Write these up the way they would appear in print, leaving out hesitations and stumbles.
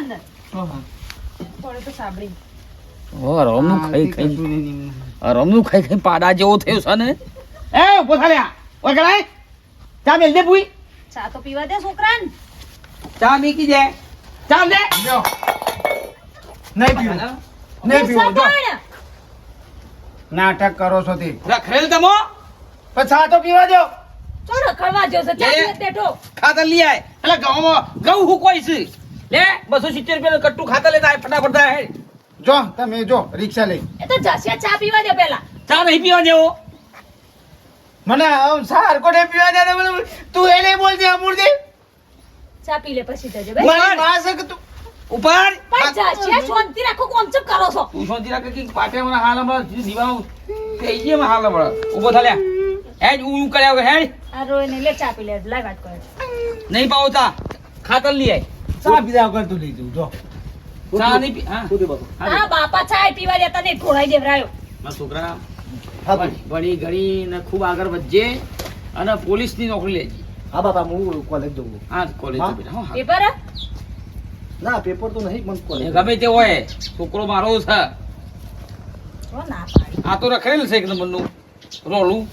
અંદર પડે તો સાબડી ઓ રમનું ખાઈ ખાઈ પાડા જેવો થયો છે ને એ ઉભો થાલ્યા ઓય કરાય ચા મેલ દે ભૂઈ ચા તો પીવા દે છોકરાને ચા મીકી દે ચા દે લ્યો નહીં પીવું નહીં પીવું જો નાટક કરો છો તે રખેલ તમો પણ ચા તો પીવા દો ચો રખડવા જો છે ચા પીવા બેઠો ખાતર લઈ આય એટલે ઘઉંમાં ઘઉં હુકવાય છે લે 270 રૂપિયાનું કટ્ટુ ખાતર લેતા આય ફટાફટ થાય જો તમે જો રિક્ષા લઈ એ તો જસ્યા ચા પીવા દે પેલા ચા નહીં પીવા દેવો મને સાર કોને પીવા દે મને તું એને બોલ દે અમૂર દે ચા પી લે પછી જજે મને ભાઈ માં છે કે તું ઉપર પણ જસ્યા શાંતિ રાખો કોમ ચપ કરો છો તું શાંતિ રાખ કે પાટે મને હાલ હમણાં દીવા થઈ ગઈ હાલ હમણાં ઉભો થાલ્યા હેડ હું કર્યા વગર હેડ આ રોય ને લે ચા પી લે લાય વાત કરે નહીં પાવો ચા ખાતર લઈ આય ચા પીધા વગર તું લઈ જવું જો ચા નહીં પી હા હા બાપા ચા પીવા દેતા ને ઢોળાઈ દેવરાયો મારા છોકરા ભણી ગણી ને ખૂબ આગળ વધજે અને પોલીસની નોકરી લેજે હા બાપા હું કોલેજ જઉં હા કોલેજ હા? બેટા હા પેપર ના પેપર તો નહીં પણ કોલેજ ગમે તે હોય છોકરો મારો છે હો ના પાડી આ તો રખડેલ છે એકદમ મનનું રોલું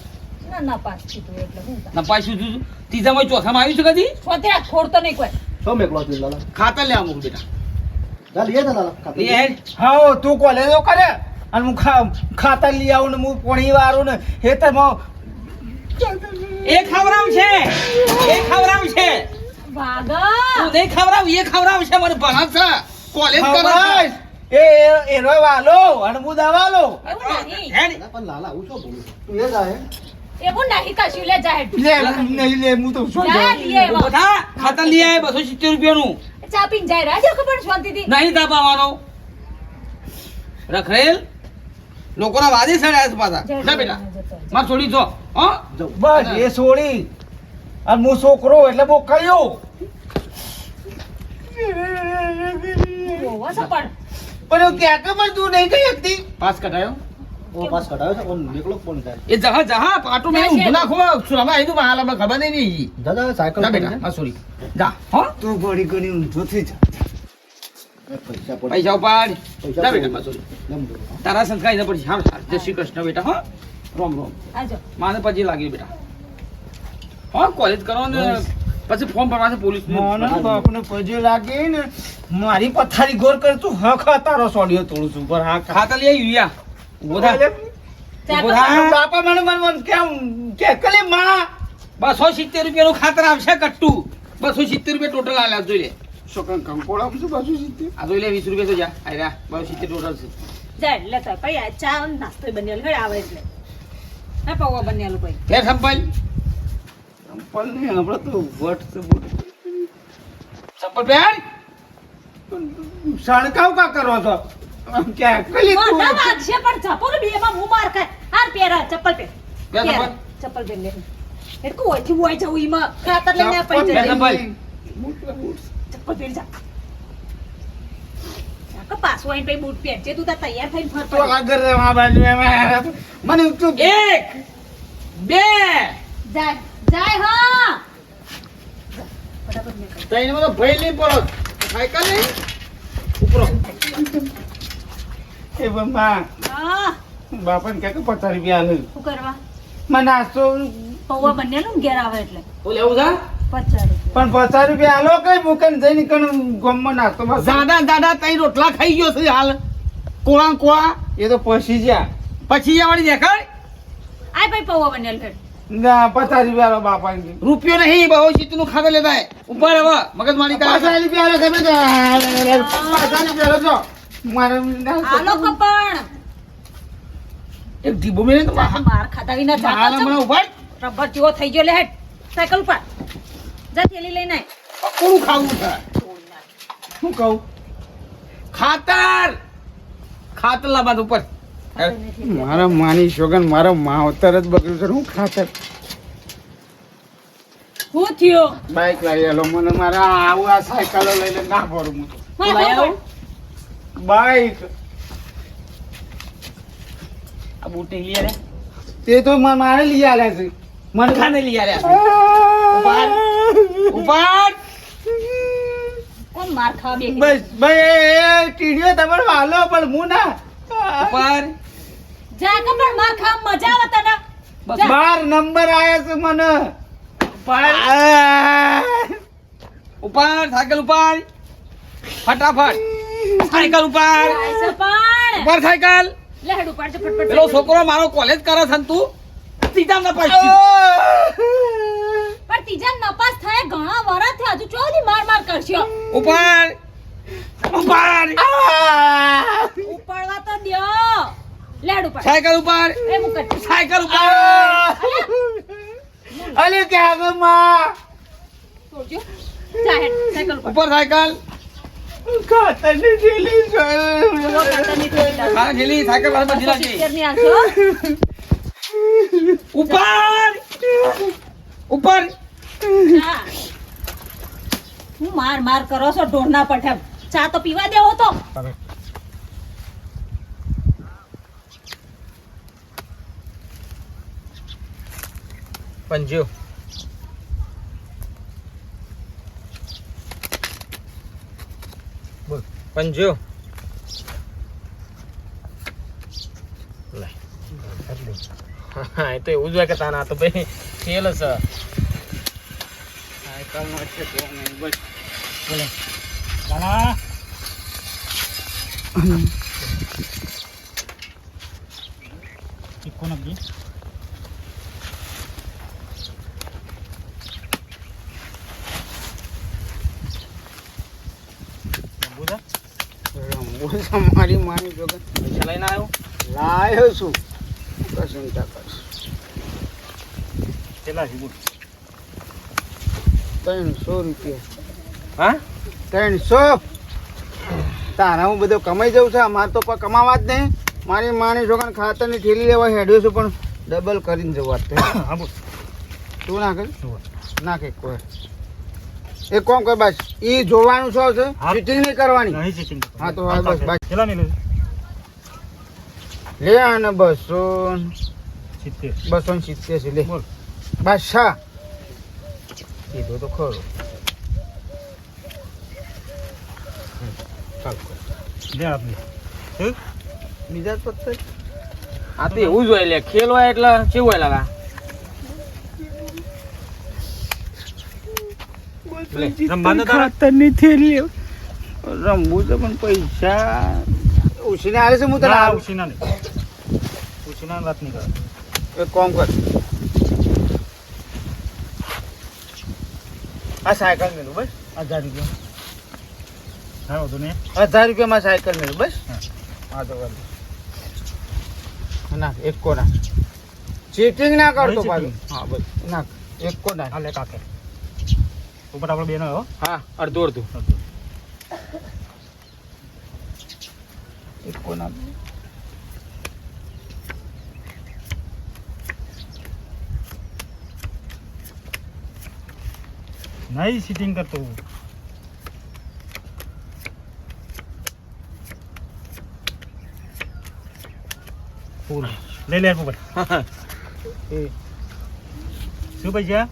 ના પાસ કીધું એટલે હું નપાસ્યું તું ત્રીજામાં ચોથામાં આવ્યું છે કદી શાંતિ રાખ ખોરતો નહીં કોઈ તો મેકલો હતી લાલા ખાતર લેવા મૂક બેટા ચાલ લે લાલા ખાતર લઈ હેડ હા તું કોલેજો કરે અને હું ખાતર લઈ આવું ને હું પોણી વાળું ને હેતરમાં એ ખવરાવ છે ભાગા તું નહીં ખવરાવ એ ખવરાવ છે મને ભણાવ છે કોલેજ કરે ખબર એનો વાલો અને હું દવાલો એવું નહીં હેડ પણ લાલા હું શું બોલું તું એ જાય એવું નહીં કશું લે જા હેડ લે નહીં લે હું તો શું જા લીએ ઉભો થા ખાતર લઈ આય 270 રૂપિયાનું ચા પીને જાય રાજો ખબર શાંતિથી નહીં તાપાવાનો રખડેલ લોકોના વાદે સડ્યા છે પાછા જા બેટા માર છોડી જો હો બસ એ છોડી અને હું છોકરો એટલે બહુ કયો હોવા છે પણ પણ ક્યાં કે પણ તું નહીં કહી હતી પાસ કઢાયો ઓ પાસ કઢાવ્યો છે પણ મેકલો કોણ થાય એ જહા પાટો મેં ઊંધું નાખો સુરામાં આવી દઉં હાલ હમણાં ખબર નહીં દાદા સાયકલ જા બેટા હા સોરી જા હો તું ઘડી ઘડી ઊંધો થઈ જા પૈસા પડી પૈસા ઉપાડ પૈસા જા બેટા સોરી તારા સંસ્કાર ને પછી હા જય શ્રી કૃષ્ણ બેટા હો રોમ રોમ આજો માને પછી લાગ્યું બેટા હો કોલેજ કરો ને પછી ફોર્મ ભરવા છે પોલીસ મને બાપને પજે લાગે ને મારી પથારી ગોર કર તું હક તારો સોડિયો તોડું છું પર હા ખાતા લઈ આવી યુયા ઉભો થા ચા ઉભો તો થા બાપા મને કેમ કે કલે માં 270 રૂપિયાનું ખાતર આવશે કટ્ટુ 270 રૂપિયા ટોટલ આલ્યા જોઈ લે છોકરા કંકોડા શું પાછું સીધી આ જોઈ લે 20 રૂપિયા તો જા આયરા 270 ટોટલ છે જાય લેતા ભાઈ આ ચા અને નાસ્તો બનેલ ઘરે આવે એટલે ના પૌવા બનેલું ભાઈ ફેર સંપલ ચંપલ નહીં આપણે તો વટ છે બોલ સંપલ પહેર સણકાવ કા કરો છો કે કલી તું મોટા વાગશે પણ ચપ્પલ બેમાં હું માર ખાય હાર પહેરા ચપ્પલ પહેર પહેર પહેર. ચપ્પલ પહેર લે એટલે કોઈ થી હોય જવું ઈમાં ખાતર લઈને આ પૈસા પહેર લઈને. સંપલ ચપ્પલ પહેર જા કે પાછો આઈને પછી બૂટ પહેરજે તું તાર તૈયાર થઈને ફર તો આગળ રે આ બાજુ મને તું 1 2 જાય જાય હા ફટાફટ નીકળ તઈને મને ભઈ નહીં પડો સાયકલ નહીં ઉપરો એ બમ્મા હા બાપાને કે 50 રૂપિયા આલે શું કરવા મને નાસ્તો પૌવા બનેલું ને ઘેર આવે એટલે ઓ લેવું છે 50 રૂપિયા પણ 50 રૂપિયા આલો કઈ મુકન જઈને કણ ગમમાં નાસ્તો બસ દાદા તઈ રોટલા ખાઈ ગયો છે હાલ કોળા એ તો પછી જ્યાં પછી વાળી દેખાડ આય ભાઈ પૌવા બનેલ ફેર ના 50 રૂપિયા આલો બાપાને રૂપિયો નહીં બહુ સીતનું ખાતા લેતા હે ઉપર હવે મગજ મારી 50 રૂપિયા આલો ખબર છે 50 રૂપિયા આલો જો મારે આલો કપણ એક ડીબો મેને તો માર ખાતા વિના હાલ જાતો હમણાં ઉભા રબર જેવો થઈ ગયો લે હેડ સાયકલ પર જા થેલી લઈને આય. પકોડું ખાવું છે શું કહું ખાતર લાવવા ઉપર મારા માની શોગન મારો માવતર જ બગડ્યું છે હું ખાતર હું થયો બાઈક લાવી આલો મને મારા આવું આ સાયકલો લઈને ના ફરું હું તો. બાઈક આ બૂટી લઈ આલે તે તો મારે લઈ આલ્યા છે મન ખાને લઈ આલે ઉપર ઉપર કોણ હું માર ખાવા બેહી બસ ભાઈ ટીડીઓ તમારો હાલો પણ હું ના ઉપર જા કે પણ માર ખાવા મજા આવે તને બસ જા. 12 નંબર આયા છે મને ઉપર સાયકલ ઉપર ફટાફટ સાયકલ ઉપર જાય છે પણ ઉપર સાયકલ લે હેડ ઉપાડ છે ફટફટ પેલો છોકરો મારો કોલેજ કરે છે ને તું સીધા ના પાછી પણ ત્રીજા નપાસ થાય ઘણા વરસ થયા હજુ ચોથી માર કરશો ઉપર ઉપર ઉપાડવા તો દ્યો લે હેડ ઉપાડ સાયકલ ઉપર એ મુકટ સાયકલ ઉપર અલે ક્યાં ગયો માં છોડજો જા હેડ સાયકલ ઉપર ઉપર સાયકલ ખાતરની થેલી છે. ખાતાની થેલી લાવ. હા ગેલી સાયકલ પાસે બધી લાગી 70 ની આલશો ઉપર ઉપર જા. હું માર કરો છો ઢોરના પઠે ચા તો પીવા દેવો તો પંજો બોલ પંજો હા એ તો એવું જ હોય કે તાના તો ભાઈ ખેલ છે સાયકલ નો છે તો નહીં બસ બોલે કાલા કોણ આપી મારી માની જોગન પૈસા લઈને આવ્યો લાયો છું ચિંતા કરશ કેટલા છે 300 રૂપિયા હા 300 તારા હું બધો કમાઈ જાઉં છું મારે તો કોઈ કમાવા જ નહીં મારી માની છોકરાને ખાતરની થેલી લેવા હેડ્યો છું પણ ડબલ કરીને જવા હા બોલ તું ના કર નાખે કોઈ એક કોમ કર બસ ઈ જોવાનું શું છે ચીટિંગ નહીં કરવાની હા તો હા બસ બસ કેટલા મિનિટ લે આને 270 છે લે બસ હા કીધું તો ખરું ચાલ લે આપની બીજા પત્તર આ તો એવું જ હોય લે ખેલ હોય એટલે કેવું હોય લાલા ખાતરની થેલી રમવું છે પણ પૈસા ઉછીને આવે છે હું તને ઉછીના વાત નહીં કર એક કામ કર આ સાયકલ મેલું બસ 1000 રૂપિયા હા વધુ ને 1000 રૂપિયામાં સાયકલ મેલું બસ હા તો કર નાખ એક કો નાખ ચીટિંગ ના કરતો પાછું હા બસ નાખ એક કો નાખ હાલે કાકે ઉપર આપણે બેનો હા અડધું એક કો નાખ नहीं सीटिंग करता हूँ फूल ले ले ऊपर શું પૈસા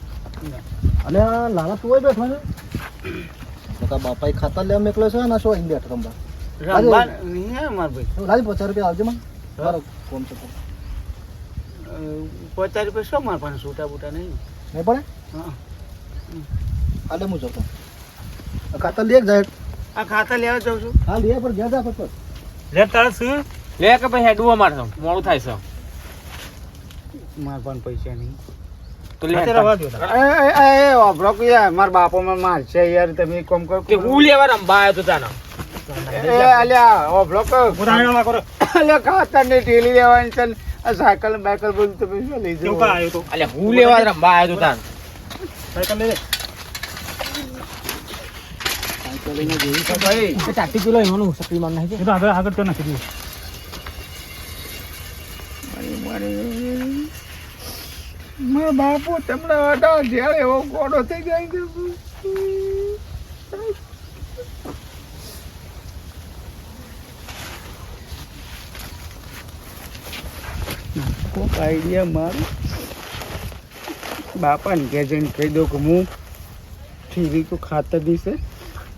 અને આ લાલા તું બેઠો છે તો બાપાએ ખાતા લેવા મેકલો છે ને શું અહીં બેઠો રમવા રમવા નહીં હે માર ભાઈ લાલી 50 રૂપિયા આવજો મને મારો કોમ છે 50 રૂપિયા શું માર પાસે છૂટા બૂટા નહીં નહીં પડે હા આલે હું જતો ખાતા લે જાય આ ખાતા લેવા જાઉં છું હા લે પર ગયા જા ફટફટ લે તારે શું લે કે ભાઈ હેડવું અમારે તો મોડું થાય છે માર પાસે પૈસા નહીં તો લે એ ઓબરો કે યાર માર બાપો માં માર છે યાર તમે કોમ કરો કે હું લેવા રંબા આવ્યો તો તાનો એ અલ્યા ઓબરો કે પુરાણા કરો અલ્યા ખાતા ને ઢીલી લેવાની છે આ સાયકલ બાયકલ બધું તમે શું લઈ જાવ કેવું આવ્યો તો અલ્યા હું લેવા રંબા આવ્યો તો તાન સાયકલ લે સાયકલ લઈને જેવી છે ભાઈ એ ચાટી કિલો એનું શક્તિમાન નહીં એ તો આગળ આગળ તો નાખી દીધું મારા બાપુ તમને હતા જ્યારે એવો ગોળો થઈ જાય છે કોક આઈડિયા મારું બાપાને ઘેર જઈને કહી દઉં કે હું ઠીરી તો ખાતર દીશે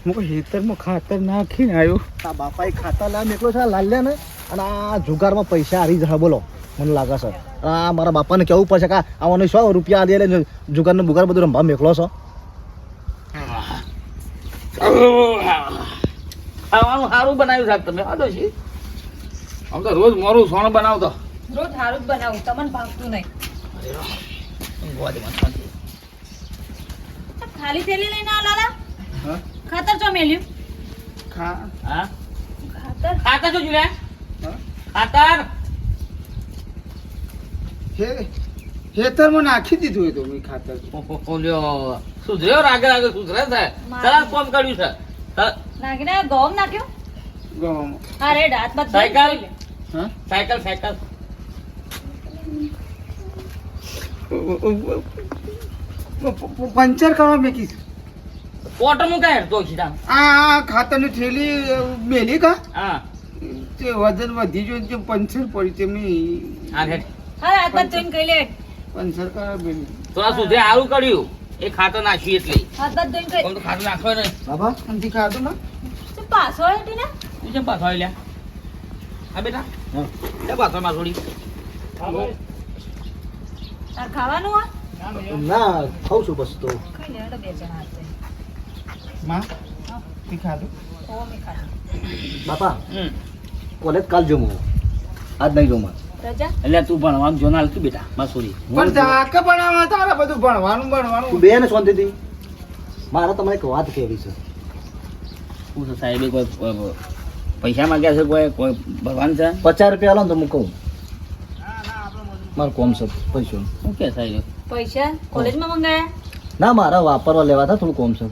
હું ખેતરમાં ખાતર નાખીને આવ્યો. આ બાપાએ ખાતા લેવા મેકલો છે લાલ્યા ને અને આ જુગારમાં પૈસા હારી જશે બોલો મને લાગે છે આ મારા બાપાને કેવું પડશે કે આવાનો 100 રૂપિયા આલી એટલે જુગારને બુગાર બધું રમવા મેકલો છો. ખાવાનું સારું બનાવ્યું સાહેબ તમે આ ડોશી. આમ તો રોજ મોરું સોણ બનાવતો. રોજ હારું જ બનાવું તમને ભાવતું નહીં. ખાલી થેલી લઈને આવ લાલા. હા? ખાતર ચો મેલ્યું? ખા હા ખાતર ખાતર શું જોડે હા? ખાતર ખેતરમાં નાખી દીધું એ તો મેં ખાતર. લ્યો સુધર્યો રાગે રાગે સુધરે છે સરસ કામ કર્યું છે નાખીને ગોમ નાખ્યો. ગવામાં. હા રેડ હાથ બાદ સાયકલ હા? સાયકલ સાયકલ પંચર કરવા મેકી છે. પોટ મુકાય તો સીધા આ ખાતરની થેલી મેલી કા હા તે વજન વધી ગયું તે પંચર પડી તે મેં હા હેઠ હા હાથ બાદ ધોઈને કહી લે. પંચર કરવા મેલી. થોડા સુધરે સારું કર્યું એ ખાતર નાખ્યું એટલે હાથ બાદ ધોઈને કહી. આમ તો ખાતર નાખો ને બાપા નથી ખાધું ને? શું પાછો હેઠી ને? તું કેમ પાછો આવી લ્યા હા બેટા હા. લે પાછો માં થોડી તાર ખાવાનું હોય? ના ખાઉં છું બસ તો ખાઈ લે હેડો બે જણા હાથે. માં હા. તે ખાધું? ઓ મેં ખાધું. બાપા હમ કોલેજ કાલ જમો આજ નહીં જમા રજા? એટલે તું ભણવાનું જો ના તું બેટા માસુરી પણ જાકે ભણાવવા તારે બધું ભણવાનું તું ભણવાનું. બે ને શાંતિથી મારે તમને એક વાત કહેવી છે. શું છે સાહેબે કોઈ પૈસા માંગ્યા છે કોઈ ભગવાન છે 50 રૂપિયા આલો ને તો હું કહું મારું કોમ છે પૈસો શું કે સાહેબ પૈસા કોલેજમાં મંગાયા? ના મારા વાપરવા લેવા હતા થોડું કોમ છે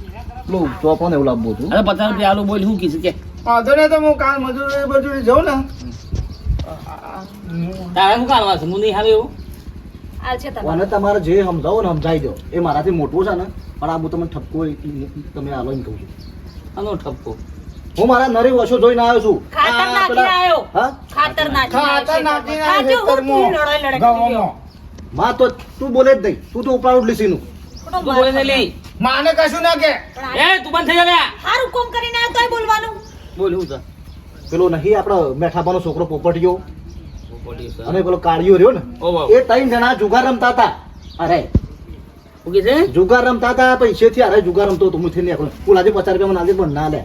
પેલું ચોપો ને એવું લાવવું હતું. અરે 50 રૂપિયા આલુ બોલ શું કીધું કે વાંધો નહીં તો હું કાલ મજૂરી બજૂરી જાઉં ને. તારે શું કાલવા છે હું નહીં આવે એવું હાલ છે તમારે. અને તમારે જે સમજાવો ને સમજાઈ દો એ મારાથી મોટું છે ને પણ આ હું તમને ઠપકો તમે આલો એમ કહું છું. આનો ઠપકો હું મારા નરી વર્ષો જોઈને આવ્યો છું. ખાતર આ નાખીને પેલા- આવ્યો. હા ખાતર નાખીને ખાતર આવ્યો નાખીને છે. સાચું, હું ખેતરમાં. લડાઈ લડાઈ કરી ગાવામાં. ગયો. માં તો તું બોલે જ નહીં તું તો ઉપાડું લીસીનું ખોટો તું બોલે ને લે માને કશું ના કે. પણ એ તું બંધ થઈ જા લે હારું કોમ કરીને આવ્યો તોય બોલવાનું. બોલ શું છે પેલો નહીં આપણો મેઠાપાનો છોકરો પોપટીયો બોલી છે અને પેલો કાળિયો રહ્યો ને ઓ બાપ એ 3 જણા જુગાર રમતા હતા. અરે શું કે છે જુગાર રમતા હતા પૈસેથી અરે જુગાર રમતો હતો મુથી નીકળ્યો પુલ આજે 50 રૂપિયા મને આજે પણ ના લે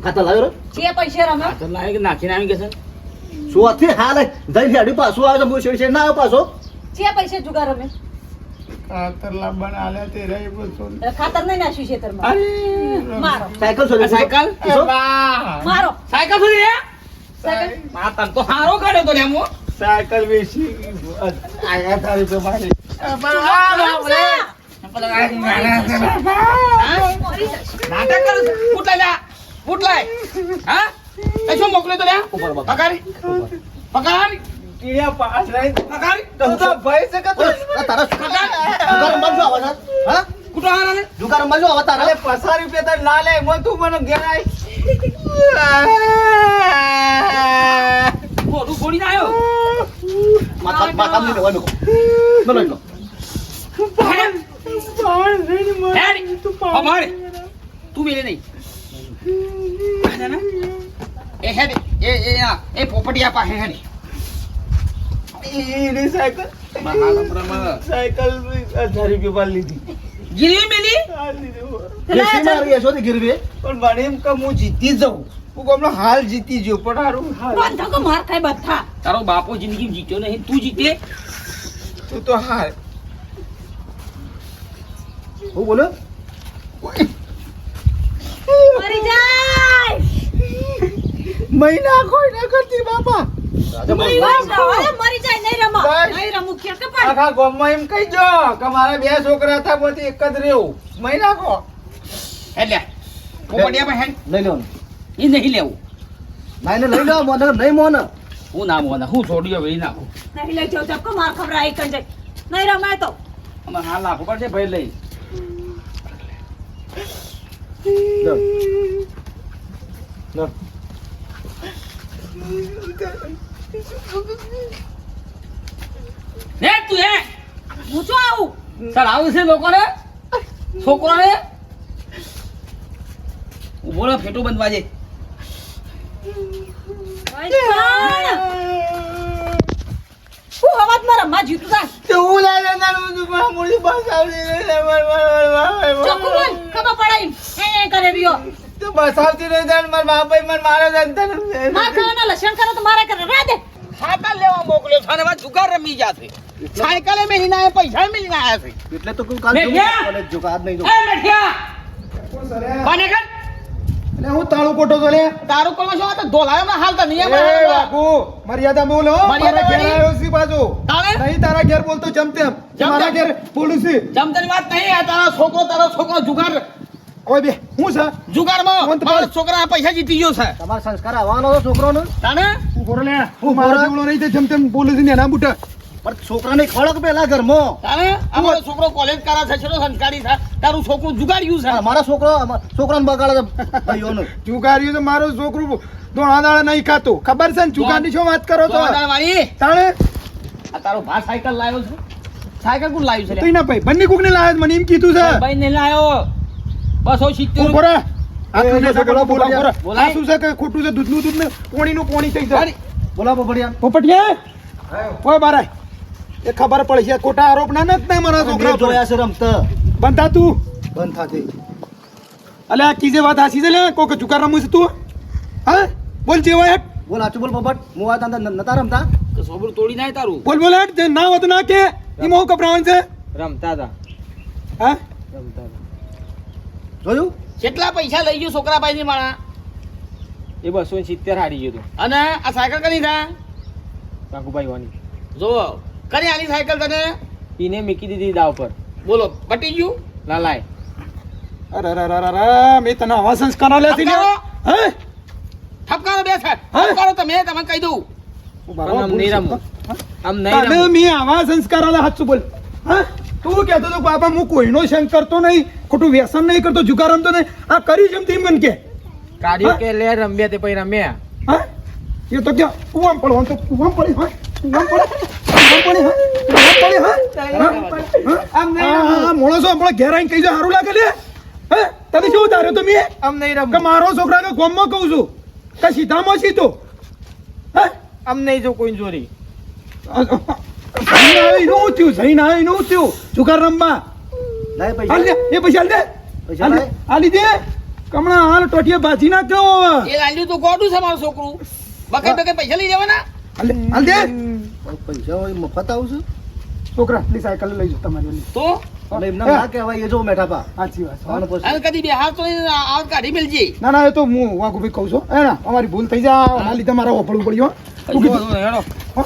ખાતા લાવ્યો રે જે પૈસે રમ્યો ખાતર લાવે કે નાખીને આવી કે છે સુવાથી હાલ જઈને હેડી પાછું આવે છે હું શેડ ના આવે પાછો જે પૈસે જુગાર રમ્યો? ખાતર લાવવાના આલ્યા તે રહી બધું. ખાતર નહીં નાખ્યું ખેતરમાં. અરે મારો સાયકલ છોડી સાયકલ એ બા. મારો સાયકલ સુધી રે સાયકલ. આ તન તો હારો કાઢ્યો તો લે મો સાયકલ વેચી આયા તારી તો મારી. મરી જશે. નાટક કરે છે ફૂટ લઈ લે ફૂટ લઈ હા એ શું મોકલ્યો તો લે ઉપર બાપા. પકારી પકારી ટીયા પાસ રહી. પકારી તો તો ભાઈ છે કે તો આ તારા જુગાર રમવા જો આવે છે હા કુટો હારા ને જુગાર રમવા જો આવે તારા અરે 50 રૂપિયા તાર ના લે મન તું મને ઘેર આય. મોઢું ફોડીને આવ્યો માતા ની લેવા મેકો ન લઈ લો હેડ અમારે તું મેલે નહીં એ હેડ એ પોપટિયા પાસે હેડ એની સાયકલ સાયકલ 1000 રૂપિયા પર લીધી. ગીરવી મેલી આ લીધું. બેસી મારી એસો થી ગીરવી પણ મને એમ કે હું જીતી જાઉં. હું હમણાં હાલ જીતી ગયો પણ હારું હાલ. બંધો કે માર ખાય બધા. તારો બાપો જિંદગી જીત્યો નહીં તું જીતે તું તો હાર. હું બોલ્યો મરી જાય. મહિના કોઈ ના કરતી બાપા. મરી જાય નહીં રમો. બસ. નહીં રમું કે પણ આખા ગામમાં એમ કહી દો કે મારા 2 છોકરા હતા પછી એક જ રહેવું. મહિના કો હેડ લે પોપટિયા પાસે હેડ લઈ લેવાનું એ નહીં લેવું ના એને લઈ લો મોને નહીં મોને હું ના મોના હું છોડ્યો વેરી નાખું નહીં લઈ જાઉં ચપકો માર ખવડાવી કઈ જાય. નહીં રમાય તો અમારે હાલ નાખવું પડશે ભાઈ લઈ લો લો હે તું હે હું શું આવું? સર આવું છે લોકોને છોકરાને ઉભો રહો, ફેટો બંધવા દે. હું અવાજ મારા માં જીતું તા તો હું લાગે નાનું બધું પણ મોડી બસ આવતી નહીં ચોખ્ખું બોલ ખબર પડાઈ એ કરે રહ્યો તો બસ આવતી નહીં તાર મારા બાપા મને મારે જનતા માર ખાવાના લક્ષણ કરો તો મારે કરે રા દે સાયકલ લેવા મોકલ્યો છે અને જુગાર રમી જાશે. સાયકલે મેલીને આયા, પૈસા મેલીને આયા છે. એટલે તો કહું કાલ મેઠિયા! કોલેજ જો આજ નહીં જો એ મેઠિયા! કોને કર? એટલે હું તાળું કોટો તો લે તારું કોણ છો? આ તો ધોલાયો ના હાલતા નહીં એ બાપુ મર્યાદા બોલો મર્યાદા મારા ઘેર વાળી? આવ્યો છે બાજુ તારે? નહીં તારા ઘેર બોલતો જમ તેમ જેમ મારા તેમ? ઘેર બોલું છે જમતની વાત નહીં. આ તારો છોકરો જુગાર ઓય બે હું છે જુગારમાં કોણ તો મારા બોલ? છોકરા પૈસા જીતી ગયો છે. તમારો સંસ્કાર આવવાનો હતો છોકરોનો તાને હું કોરો લે હું મારા જેવડો નહીં તે જમ તેમ બોલું છે ને એના બુટા પણ છોકરાને ખવડાવ પેલા ઘરમાં તાને અમારો છોકરો કોલેજ કરા છે, છેલ્લો સંસ્કારી છે. તારું છોકરું જુગાડ્યું છે. મારા છોકરાને બગાડે છે ભાઈઓનું જુગાર્યું તો મારું છોકરું દોણા દાડા નહીં ખાતો ખબર છે ને જુગારની શું વાત કરો તો વાળી તાણે આ તારો ભા સાયકલ લાવ્યો છે. સાયકલ કોણ લાવ્યું છે તો એના ભાઈ બંને કોકને લાવ્યા છે, મને એમ કીધું છે ભાઈ ને લાવ્યો. 270 હું બોરા આ એ, તું જે એ, બોલા બોલા બોલા, બોલા બોલાય. આ શું છે કે ખોટું છે દૂધનું દૂધ ને પોણીનું પોણી થઈ જાય બોલા પોપડિયા પોપટિયા ઓય બારાય એ ખબર પડી છે ખોટા આરોપ ના નત ને મારા છોકરા મેં જોયા છે રમતા બંધા તું બંધ થાતી અલે આ કીજે વાત હાસી છે લે કોક જુગાર રમું છે તું હા બોલ જેવા હેટ બોલ આચું બોલ પોપટ હું આ તાંતા નતા રમતા તો સોબરું તોડી નાય તારું. બોલ બોલ હેટ જે ના હોત ના કે ઈમો હું કપરાવન છે રમતા હતા. હા જોયું કેટલા પૈસા લઈ ગયો છોકરા ભાઈ ની માણા? એ 270 હારી ગયો તું અને આ સાયકલ કરી થા કાકુભાઈ વાની જો કરી આલી સાયકલ તને એને મૂકી દીધી દાવ પર બોલો પટી ગયું. લાલાય અરે અરે અરે અરે મેં તને આવા સંસ્કાર આલ્યા છે ને ઠપકારો. હે ઠપકારો બે છે. હા? ઠપકારો તમે તમને કહી દઉં. પણ આમ નહીં રમવું. આમ નહીં તને રમવું. મેં આવા સંસ્કાર આલ્યા હાચું બોલ હા તું કહેતો તો બાપા હું કોઈનો શંક કરતો નહીં ખોટું વ્યસન નહીં કરતો જુગાર રમતો નહીં આ કરી જેમ તેમ મન કે કાઢ્યો કે લે રમ્યા તે પછી રમ્યા હા એ તો ક્યાં તું આમ પડો આમ તો તું આમ પડી હા તું આમ પડે આમ મોણો છો આપણે ઘેર આવીને કહી દો સારું લાગે લે હે તને શું ઉતાર્યો તો મેં આમ નહીં કે રમવું. મારો છોકરા કે ગોમમાં કહું છું કે સીધામાં સીધો હે આમ નહીં જો કોઈ ચોરી જઈને આવીને હું થયું જુગાર રમવા લાય હાલ પૈસા દે એ પૈસા હાલ દે પૈસા લાય હાલી દે કમણા હાલ ટોટીએ ભાજી ના કહો એ લાલ્યું તો ગોડું છે મારું છોકરું. બકેટ બકેટ પૈસા લઈ જવાના. હાલ દે પૈસા હોય મફત આવું છું છોકરા પેલી સાયકલ લઈ જાઓ તમારી ઓલી. તો એટલે એમને ના કહેવાય એ જો મેઠા પા સાચી વાત આનો પછી અને કદી બે હાથ તો આ કાઢી મેલજે. ના ના એ તો હું વાઘુભાઈ કહું છું એ ના અમારી ભૂલ થઈ જાય ના લીધે મારે ઓફળવું પડ્યું હો. તું કીધું. હેડો. હો?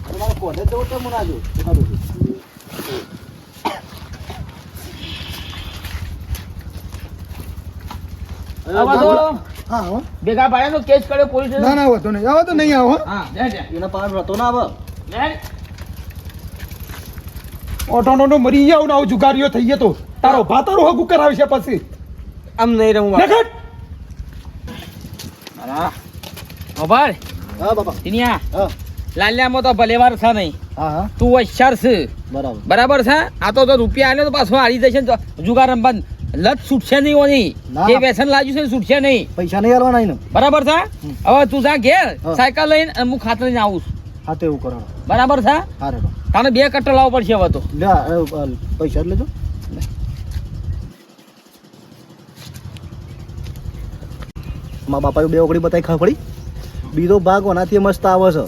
તમારે કોલેજ જવું તો મને આજો સારું છે. આવા તો હા હો. ભેગા પાડ્યાનો કેસ કર્યો પોલીસ ના ના વાંધો નહીં આવો તો નહીં આવો હો. હા લે લે. એના પાર રતો ના આવે લે. ઓટો મરી જાવ ને આવું જુગારીઓ થઈ ગયો તો તારો ભાતારો હગું કરાવે છે પછી આમ નહીં રમવું દેખાડ. હા ખબર હા બાપા ટીનિયા હા લાલ્યામાં તો ભલે વાર છે નહીં. હા હા તું હોશિયાર છે બરાબર બરાબર છે. આ તો રૂપિયા આલ્યો તો પાછો હારી જશે ને તો જુગાર રમવા લત છૂટશે નહીં ઓની. ના. જે વ્યસન લાગ્યું છે ને છૂટશે નહીં. પૈસા નહીં આલવાના એને બરાબર છે. હવે તું જા ઘેર હા. સાયકલ લઈને અને હું ખાતર લઈને આવું છું. હા તેવું કરો બરાબર છે. હા રે તારે 2 કટ્ટર લાવવો પડશે હવે તો. લે પૈસા જ લેજો મા બાપાએ 2 ઓગળી બતાવી ખબર પડી બીજો ભાગ ઓનાથી મસ્ત આવે છે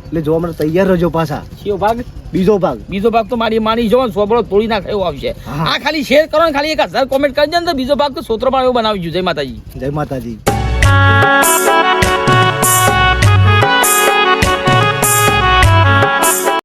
એટલે જોવા માટે તૈયાર રહેજો પાછા કયો ભાગ? બીજો ભાગ બીજો ભાગ તો મારી માની જો સોબળો તોડી નાખે એવું આવશે. હા. આ ખાલી શેર કરો ને ખાલી 1000 કોમેન્ટ કરી દે ને તો બીજો ભાગ તો સોત્રપાળ એવું બનાવી ગયું. જય માતાજી. જય માતાજી